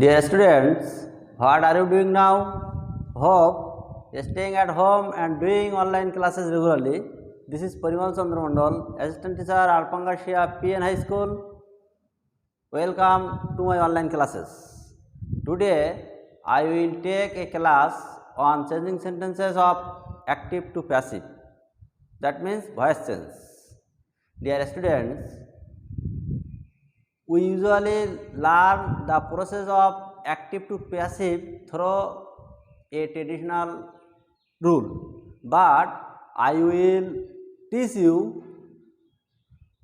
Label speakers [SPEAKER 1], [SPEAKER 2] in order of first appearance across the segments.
[SPEAKER 1] Dear students, what are you doing now? Hope staying at home and doing online classes regularly. This is Parimal Chandra Mandal, Assistant Teacher, Alpangashia PN High School. Welcome to my online classes. Today, I will take a class on changing sentences of active to passive. That means voice change. Dear students, we usually learn the process of active to passive through a traditional rule, but I will teach you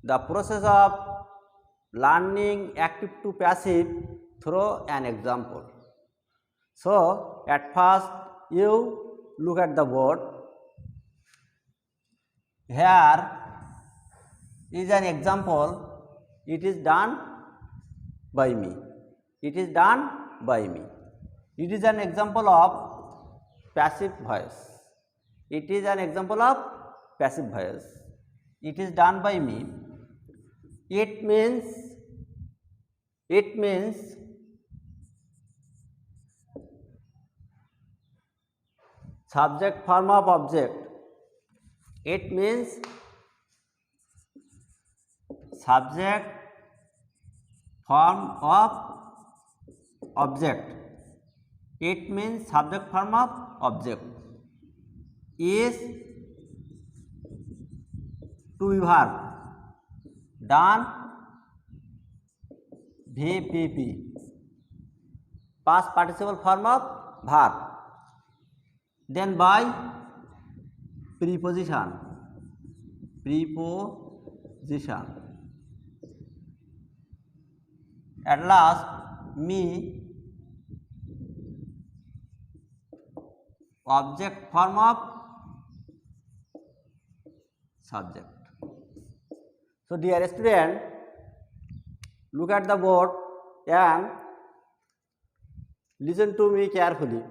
[SPEAKER 1] the process of learning active to passive through an example. So, at first you look at the board. Here is an example. It is done by me. It is done by me. It is an example of passive voice. It is an example of passive voice. It is done by me. It means subject form of object. It means subject form of object. It means subject form of object. Is to be verb. Done VPP. Past participle form of verb. Then by preposition. At last, me, object form of subject. So, dear student, look at the board and listen to me carefully.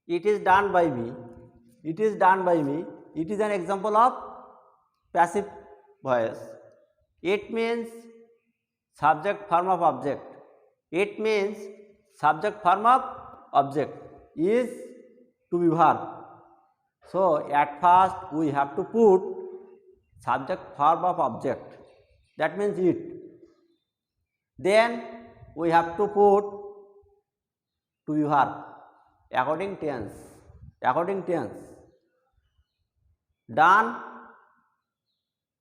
[SPEAKER 1] It is done by me. It is done by me. It is an example of passive voice. It means subject form of object. It means subject form of object. Is to be verb. So, at first we have to put subject form of object. That means it. Then we have to put to be verb according tense. Done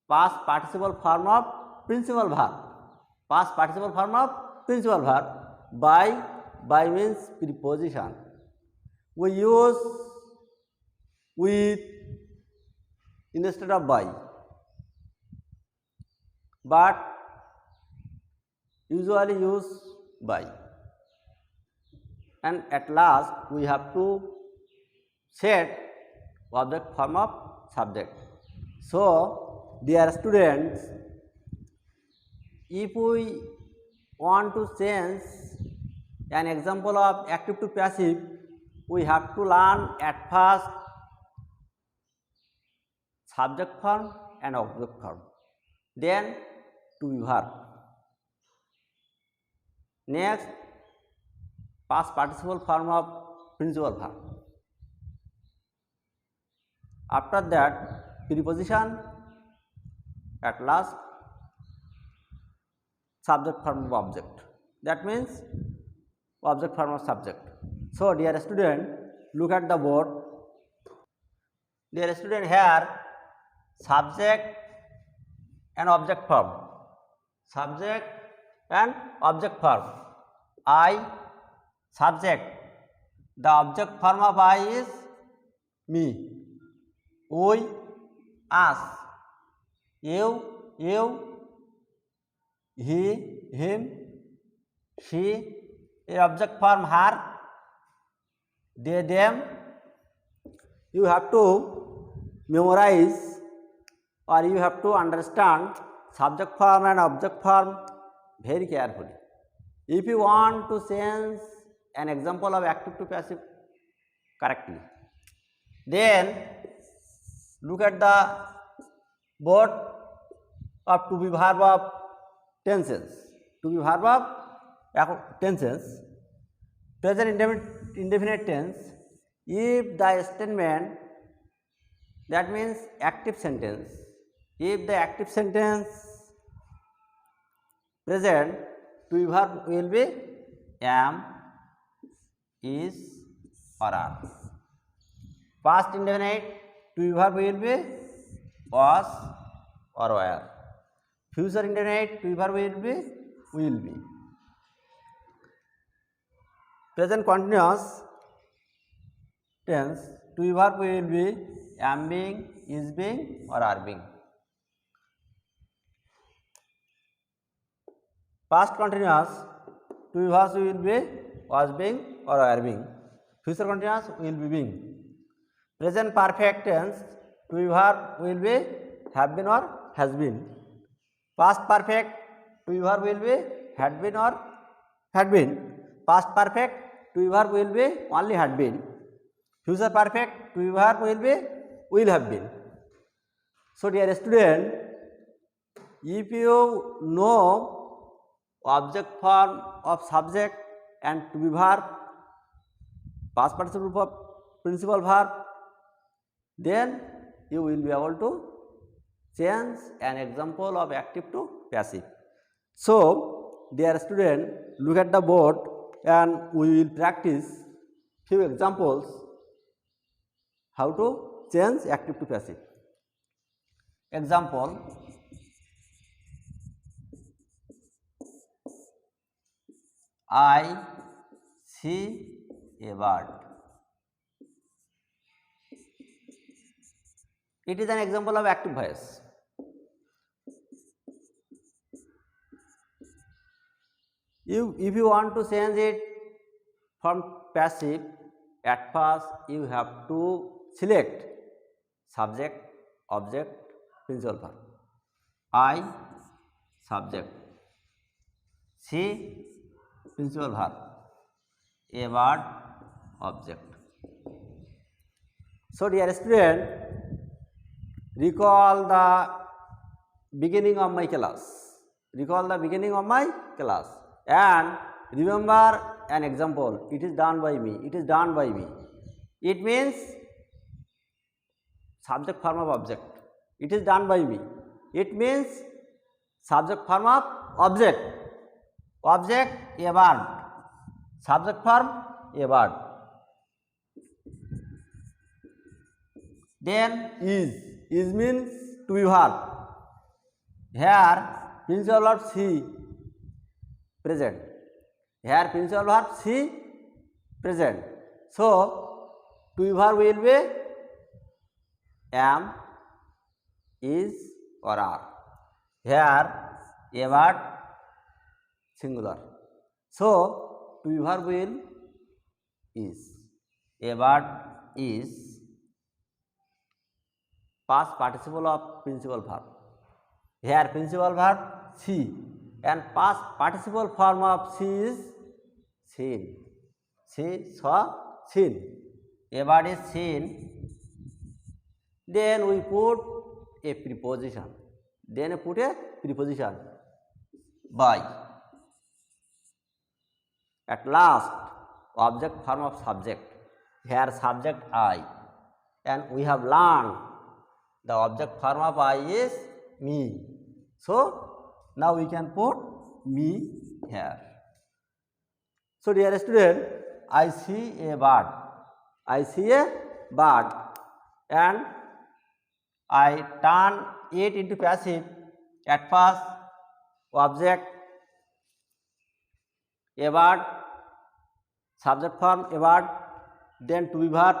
[SPEAKER 1] past participle form of principal verb. Past participle form of principal verb. By means preposition. We use with instead of by, but usually use by. And at last we have to set object form of subject. So, dear students, if we want to change an example of active to passive, we have to learn at first subject form and object form, then to be verb. Next, past participle form of principal verb. After that, preposition. At last, subject form of object. That means object form of subject. So, dear student, look at the board. Dear student, here subject and object form. Subject and object form. I, subject. The object form of I is me. We, us. You, he, him, she. A object form her, they, them. You have to memorize or you have to understand subject form and object form very carefully. If you want to change an example of active to passive correctly, then look at the board of to be verb of tenses. To be verb of tenses. Present indefinite tense, if the statement, that means active sentence, if the active sentence present, to be verb will be am, is or are. Past indefinite, to be verb will be was or were. Future indefinite, to be verb will be will be. Present continuous tense, to be verb will be am being, is being or are being. Past continuous, to be verb will be was being or are being. Future continuous will be being. Present perfect tense, to be verb will be have been or has been. Past perfect, to be verb will be had been or had been. Past perfect, to be verb will be only had been. Future perfect, to be verb will be will have been. So dear student, if you know object form of subject and to be verb, past participle verb, principal verb, then you will be able to change an example of active to passive. So dear student, look at the board and we will practice few examples how to change active to passive. Example, I see a bird. It is an example of active voice. If you want to change it from passive, at first you have to select subject, object, principal verb. I, subject. See, principal verb. A bird, object. So dear student, recall the beginning of my class. Recall the beginning of my class and remember an example. It is done by me. It is done by me. It means subject form of object. It is done by me. It means subject form of object. Object, a bird. Subject form, a bird. Then is means to be verb. Here principal verb see, present. Here principal verb see, present. So to be verb will be am, is or are. Here a bird, singular. So to be verb will is. A bird is past participle of principal verb. Here principal verb see and past participle form of see is seen. See, saw, seen. A bird is seen. Then we put a preposition. Then we put a preposition by. At last, object form of subject. Here subject I, and we have learned the object form of I is me. So now we can put me here. So dear student, I see a bird. I see a bird and I turn it into passive. At first, object a bird, subject form a bird, then to be verb.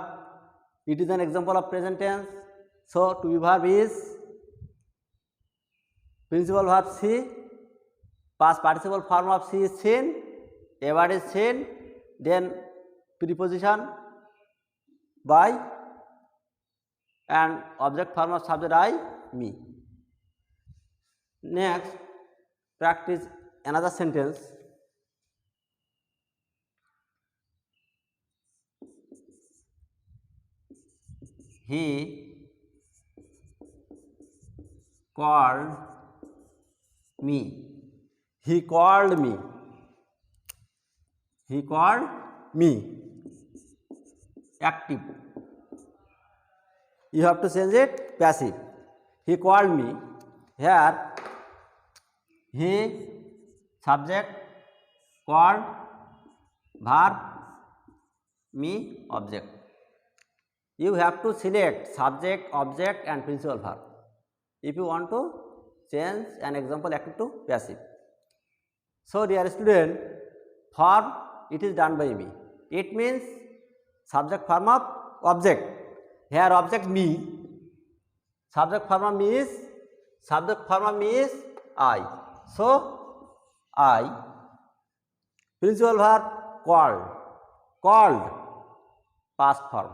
[SPEAKER 1] It is an example of present tense. So to be verb is principal verb see, past participle form of see is seen, a bird is seen, then preposition by and object form of subject I, me. Next, practice another sentence. He called me. He called me. He called me. Active. You have to change it passive. He called me. Here he subject, called, verb, me object. You have to select subject, object and principal verb if you want to change an example active to passive. So dear student, form it is done by me. It means subject form of object. Here object me, subject form of me is I. So I, principal verb called, past form.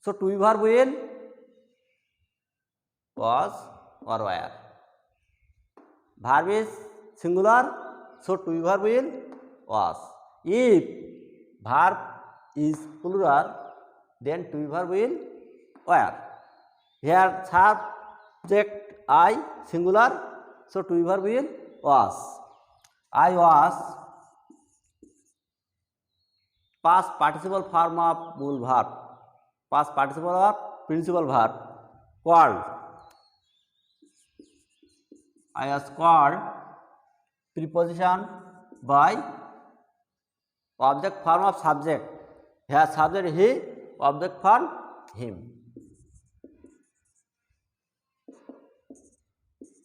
[SPEAKER 1] So to be verb will was or were. Verb is singular, so to be verb will was. If verb is plural, then to be verb will were. Here subject I singular, so to be verb will was. I was past participle form of bool verb, past participle of principal verb called. I was called, preposition by, object form of subject. Here subject he, object form him.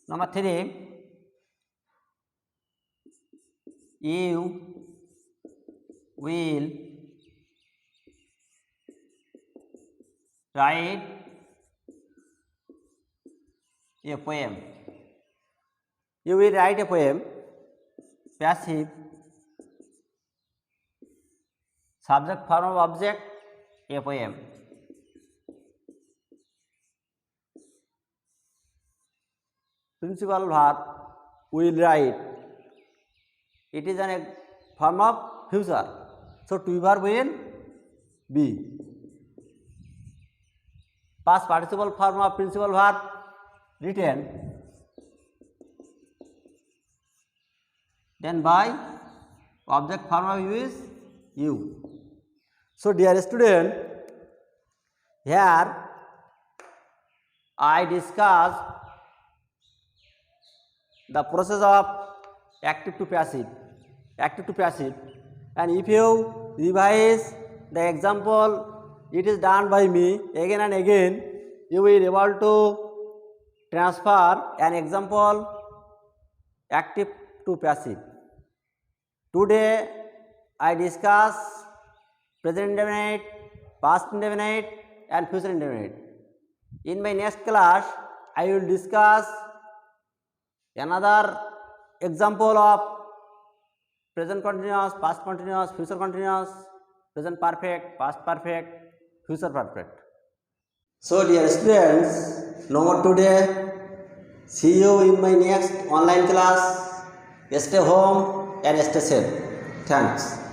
[SPEAKER 1] Number 3, you will write a poem. You will write a poem, passive, subject form of object, a poem. Principal verb will write, it is a form of future, so to be verb will be. Past participle form of principal verb written, then by object form of you is you. So dear student, here I discussed the process of active to passive, and if you revise the example, it is done by me again and again, you will be able to transfer an example active to passive. Today I discuss present indefinite, past indefinite and future indefinite. In my next class, I will discuss another example of present continuous, past continuous, future continuous, present perfect, past perfect, future perfect. So dear students, no more today. See you in my next online class. Stay home and stay safe. Thanks.